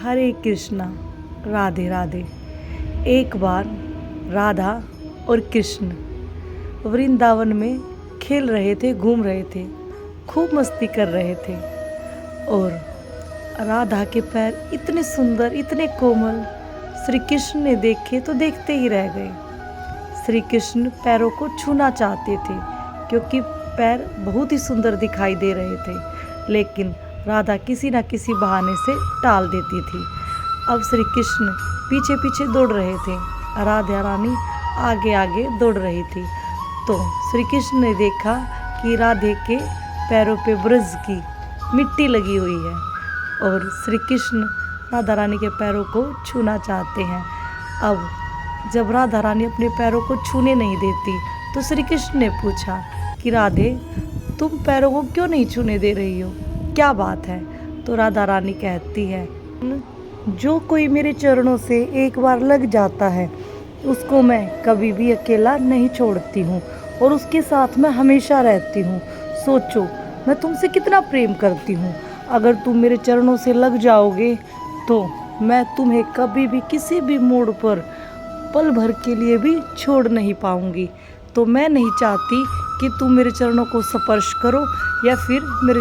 हरे कृष्णा। राधे राधे। एक बार राधा और कृष्ण वृंदावन में खेल रहे थे, घूम रहे थे, खूब मस्ती कर रहे थे। और राधा के पैर इतने सुंदर, इतने कोमल, श्री कृष्ण ने देखे तो देखते ही रह गए। श्री कृष्ण पैरों को छूना चाहते थे क्योंकि पैर बहुत ही सुंदर दिखाई दे रहे थे, लेकिन राधा किसी न किसी बहाने से टाल देती थी। अब श्री कृष्ण पीछे पीछे दौड़ रहे थे, राधा रानी आगे आगे दौड़ रही थी। तो श्री कृष्ण ने देखा कि राधे के पैरों पे ब्रज की मिट्टी लगी हुई है और श्री कृष्ण राधा रानी के पैरों को छूना चाहते हैं। अब जब राधा रानी अपने पैरों को छूने नहीं देती तो श्री कृष्ण ने पूछा कि राधे, तुम पैरों को क्यों नहीं छूने दे रही हो, क्या बात है? तो राधा रानी कहती है, जो कोई मेरे चरणों से एक बार लग जाता है उसको मैं कभी भी अकेला नहीं छोड़ती हूँ और उसके साथ मैं हमेशा रहती हूँ। सोचो मैं तुमसे कितना प्रेम करती हूँ। अगर तुम मेरे चरणों से लग जाओगे तो मैं तुम्हें कभी भी किसी भी मोड़ पर पल भर के लिए भी छोड़ नहीं पाऊँगी। तो मैं नहीं चाहती कि तुम मेरे चरणों को स्पर्श करो या फिर मेरे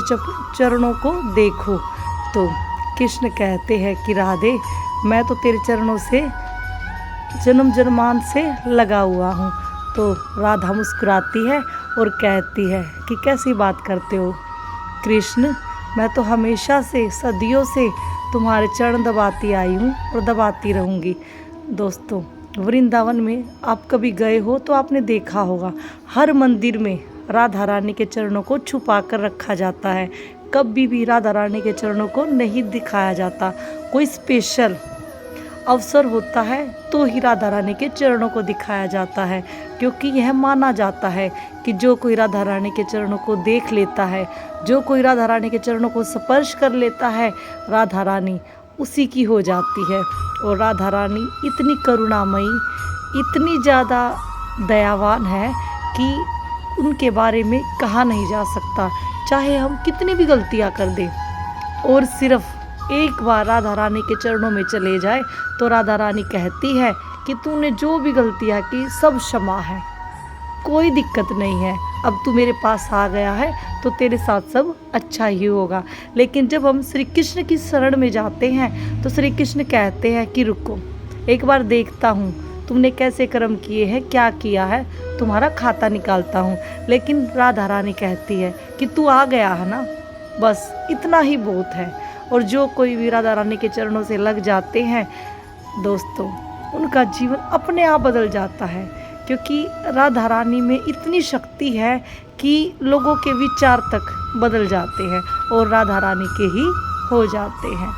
चरणों को देखो। तो कृष्ण कहते हैं कि राधे, मैं तो तेरे चरणों से जन्म जन्मान से लगा हुआ हूँ। तो राधा मुस्कुराती है और कहती है कि कैसी बात करते हो कृष्ण, मैं तो हमेशा से, सदियों से तुम्हारे चरण दबाती आई हूँ और दबाती रहूँगी। दोस्तों, वृंदावन में आप कभी गए हो तो आपने देखा होगा, हर मंदिर में राधा रानी के चरणों को छुपा कर रखा जाता है। कभी भी राधा रानी के चरणों को नहीं दिखाया जाता। कोई स्पेशल अवसर होता है तो ही राधा रानी के चरणों को दिखाया जाता है, क्योंकि यह माना जाता है कि जो कोई राधा रानी के चरणों को देख लेता है, जो कोई राधा रानी के चरणों को स्पर्श कर लेता है, राधा रानी उसी की हो जाती है। और राधा रानी इतनी करुणामयी, इतनी ज़्यादा दयावान है कि उनके बारे में कहा नहीं जा सकता, चाहे हम कितनी भी गलतियां कर दें। और सिर्फ एक बार राधा रानी के चरणों में चले जाए तो राधा रानी कहती है कि तूने जो भी गलतियां की सब क्षमा है, कोई दिक्कत नहीं है, अब तू मेरे पास आ गया है तो तेरे साथ सब अच्छा ही होगा। लेकिन जब हम श्री कृष्ण की शरण में जाते हैं तो श्री कृष्ण कहते हैं कि रुको, एक बार देखता हूँ तुमने कैसे कर्म किए हैं, क्या किया है, तुम्हारा खाता निकालता हूँ। लेकिन राधा रानी कहती है कि तू आ गया है ना, बस इतना ही बहुत है। और जो कोई भी राधा रानी के चरणों से लग जाते हैं दोस्तों, उनका जीवन अपने आप बदल जाता है, क्योंकि राधा रानी में इतनी शक्ति है कि लोगों के विचार तक बदल जाते हैं और राधा रानी के ही हो जाते हैं।